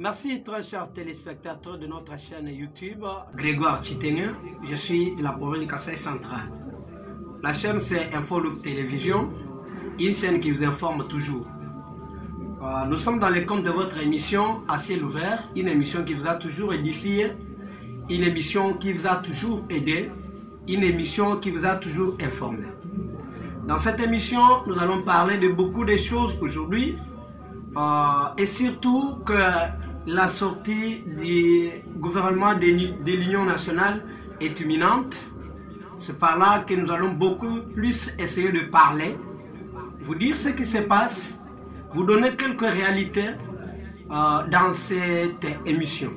Merci très chers téléspectateurs de notre chaîne YouTube. Grégoire Chitengue, je suis de la province du Kasaï central. La chaîne c'est Infolook Télévision, une chaîne qui vous informe toujours. Nous sommes dans le compte de votre émission À ciel ouvert, une émission qui vous a toujours édifié, une émission qui vous a toujours aidé, une émission qui vous a toujours informé. Dans cette émission, nous allons parler de beaucoup de choses aujourd'hui et surtout que la sortie du gouvernement de l'Union nationale est imminente. C'est par là que nous allons beaucoup plus essayer de parler, vous dire ce qui se passe, vous donner quelques réalités dans cette émission.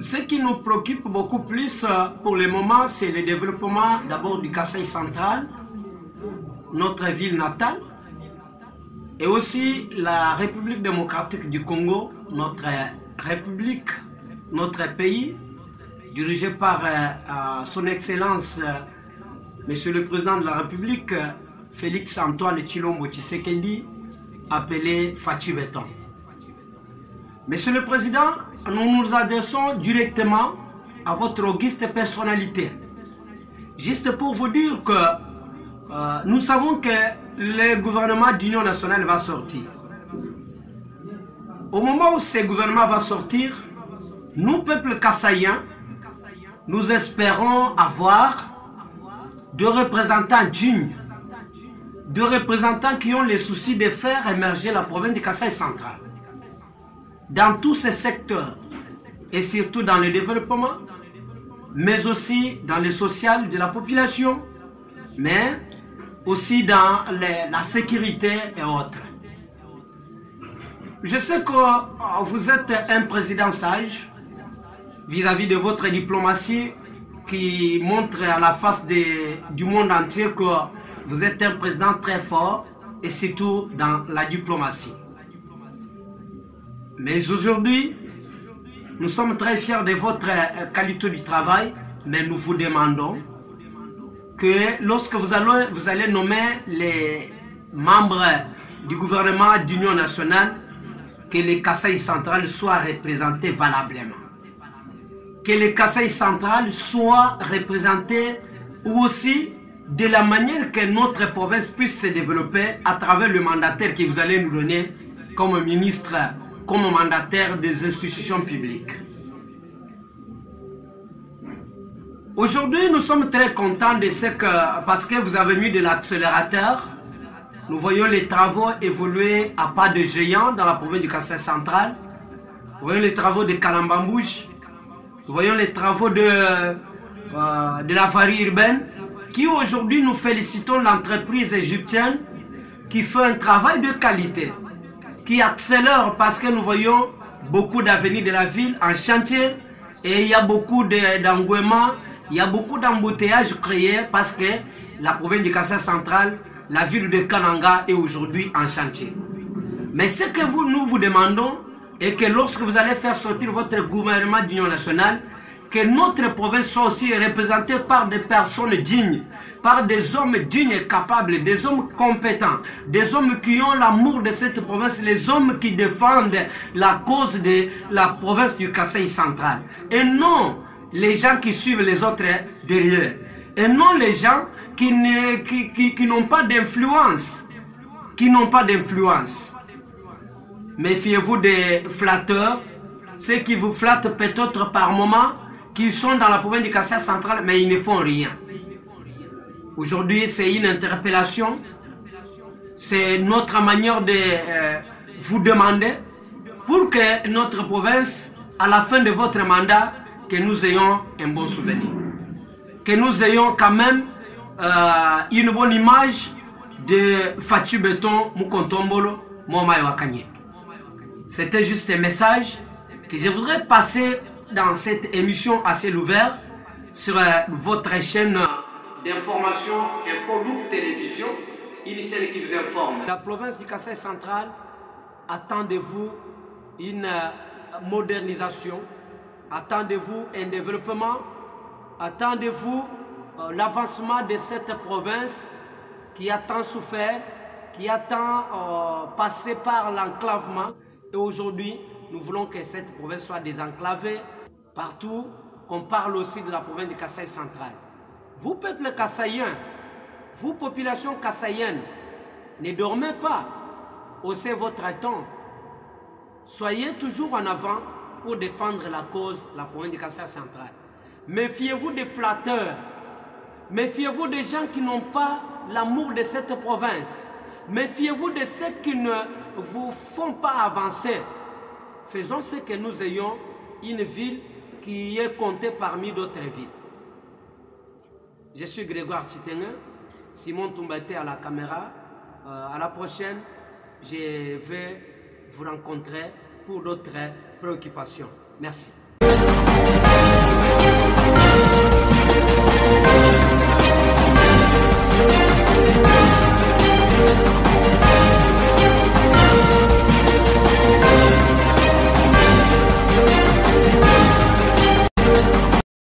Ce qui nous préoccupe beaucoup plus pour le moment, c'est le développement d'abord du Kasaï central, notre ville natale, et aussi la République démocratique du Congo, notre république, notre pays, dirigé par son Excellence, Monsieur le Président de la République, Félix Antoine Tshilombo Tshisekedi, appelé Fatou Béton. Monsieur le Président, nous nous adressons directement à votre auguste personnalité. Juste pour vous dire que nous savons que le gouvernement d'union nationale va sortir. Au moment où ce gouvernement va sortir, nous, peuple kassaïen, nous espérons avoir deux représentants dignes, deux représentants qui ont le souci de faire émerger la province du Kasaï central. Dans tous ces secteurs, et surtout dans le développement, mais aussi dans le social de la population, mais aussi dans la sécurité et autres. Je sais que vous êtes un président sage vis-à-vis de votre diplomatie qui montre à la face du monde entier que vous êtes un président très fort et surtout dans la diplomatie. Mais aujourd'hui, nous sommes très fiers de votre qualité du travail, mais nous vous demandons que lorsque vous allez nommer les membres du gouvernement d'union nationale, que le Kasaï central soit représenté valablement. Que le Kasaï central soit représenté aussi de la manière que notre province puisse se développer à travers le mandataire que vous allez nous donner comme ministre, comme mandataire des institutions publiques. Aujourd'hui, nous sommes très contents de ce que, parce que vous avez mis de l'accélérateur, nous voyons les travaux évoluer à pas de géant dans la province du Kasaï central. Nous voyons les travaux de Kalambambouche, nous voyons les travaux de la varie urbaine, qui aujourd'hui nous félicitons l'entreprise égyptienne qui fait un travail de qualité, qui accélère parce que nous voyons beaucoup d'avenir de la ville en chantier et il y a beaucoup d'engouement, il y a beaucoup d'embouteillages créés parce que la province du Kasaï central, la ville de Kananga est aujourd'hui en chantier. Mais ce que nous vous demandons est que lorsque vous allez faire sortir votre gouvernement d'union nationale, que notre province soit aussi représentée par des personnes dignes, par des hommes dignes et capables, des hommes compétents, des hommes qui ont l'amour de cette province, les hommes qui défendent la cause de la province du Kasaï central. Et non les gens qui suivent les autres derrière. Et non les gens qui n'ont pas d'influence. Qui n'ont pas d'influence. Méfiez-vous des flatteurs, ceux qui vous flattent peut-être par moment, qui sont dans la province du Kasaï central, mais ils ne font rien. Aujourd'hui, c'est une interpellation. C'est notre manière de vous demander pour que notre province, à la fin de votre mandat, que nous ayons un bon souvenir. Que nous ayons quand même une bonne image de Fatou Béton Mukontombolo Momaï Wakanye. C'était juste un message que je voudrais passer dans cette émission à ciel ouvert sur votre chaîne d'information Infolook Télévision, une chaîne qui vous informe. La province du Kasaï central, attendez-vous une modernisation, attendez-vous un développement, attendez-vous l'avancement de cette province qui a tant souffert, qui a tant passé par l'enclavement, Et aujourd'hui, nous voulons que cette province soit désenclavée partout, qu'on parle aussi de la province du Kasaï central. Vous, peuple kassaïen, vous, population kassaïenne, ne dormez pas, haussez votre temps. Soyez toujours en avant pour défendre la cause de la province du Kasaï central. Méfiez-vous des flatteurs. Méfiez-vous des gens qui n'ont pas l'amour de cette province. Méfiez-vous de ceux qui ne vous font pas avancer. Faisons ce que nous ayons une ville qui est comptée parmi d'autres villes. Je suis Grégoire Chitengue, Simon Toumbate à la caméra. À la prochaine, je vais vous rencontrer pour d'autres préoccupations. Merci.